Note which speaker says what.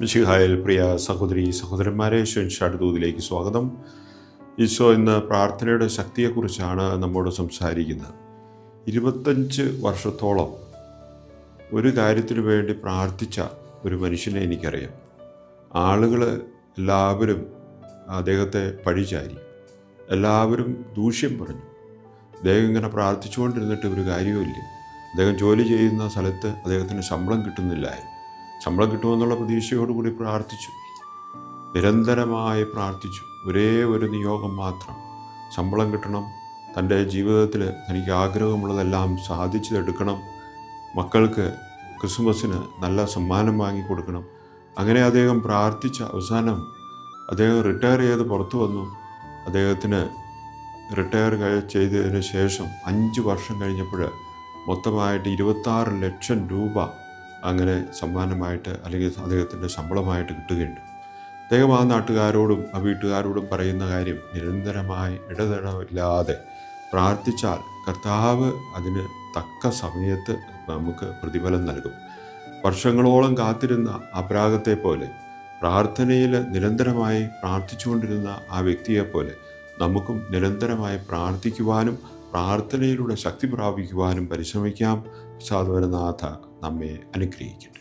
Speaker 1: മിശിഹായിൽ പ്രിയ സഹോദരി സഹോദരന്മാരെ, ഷെൻഷാടുദൂതിലേക്ക് സ്വാഗതം. ഈശോ ഇന്ന് പ്രാർത്ഥനയുടെ ശക്തിയെക്കുറിച്ചാണ് നമ്മോട് സംസാരിക്കുന്നത്. 25 വർഷത്തോളം ഒരു കാര്യത്തിനു വേണ്ടി പ്രാർത്ഥിച്ച ഒരു മനുഷ്യനെ എനിക്കറിയാം. ആളുകൾ എല്ലാവരും അദ്ദേഹത്തെ പഴിചാരി, എല്ലാവരും ദൂഷ്യം പറഞ്ഞു. അദ്ദേഹം ഇങ്ങനെ പ്രാർത്ഥിച്ചുകൊണ്ടിരുന്നിട്ട് ഒരു കാര്യവുമില്ല. അദ്ദേഹം ജോലി ചെയ്യുന്ന സ്ഥലത്ത് അദ്ദേഹത്തിന് ശമ്പളം കിട്ടുന്നില്ലായിരുന്നു. ശമ്പളം കിട്ടുമെന്നുള്ള പ്രതീക്ഷയോടുകൂടി പ്രാർത്ഥിച്ചു, നിരന്തരമായി പ്രാർത്ഥിച്ചു. ഒരേ ഒരു നിയോഗം മാത്രം, ശമ്പളം കിട്ടണം, തൻ്റെ ജീവിതത്തിൽ തനിക്ക് ആഗ്രഹമുള്ളതെല്ലാം സാധിച്ചെടുക്കണം, മക്കൾക്ക് ക്രിസ്മസിന് നല്ല സമ്മാനം വാങ്ങിക്കൊടുക്കണം. അങ്ങനെ അദ്ദേഹം പ്രാർത്ഥിച്ച അവസാനം അദ്ദേഹം റിട്ടയർ ചെയ്ത് പുറത്തു വന്നു. അദ്ദേഹത്തിന് റിട്ടയർ ചെയ്തതിന് ശേഷം 5 വർഷം കഴിഞ്ഞപ്പോൾ മൊത്തമായിട്ട് 26 ലക്ഷം രൂപ അങ്ങനെ സമ്മാനമായിട്ട്, അല്ലെങ്കിൽ അദ്ദേഹത്തിൻ്റെ ശമ്പളമായിട്ട് കിട്ടുകയുണ്ട്. അദ്ദേഹം ആ നാട്ടുകാരോടും ആ വീട്ടുകാരോടും പറയുന്ന കാര്യം, നിരന്തരമായി ഇടതടവില്ലാതെ പ്രാർത്ഥിച്ചാൽ കർത്താവ് അതിന് തക്ക സമയത്ത് നമുക്ക് പ്രതിഫലം നൽകും. വർഷങ്ങളോളം കാത്തിരുന്ന അബ്രാഹത്തെ പോലെ, പ്രാർത്ഥനയിൽ നിരന്തരമായി പ്രാർത്ഥിച്ചുകൊണ്ടിരുന്ന ആ വ്യക്തിയെപ്പോലെ നമുക്കും നിരന്തരമായി പ്രാർത്ഥിക്കുവാനും പ്രാർത്ഥനയിലൂടെ ശക്തി പ്രാപിക്കുവാനും പരിശ്രമിക്കാം. സാധുവരനാഥ നമ്മെ അനുഗ്രഹിക്കട്ടെ.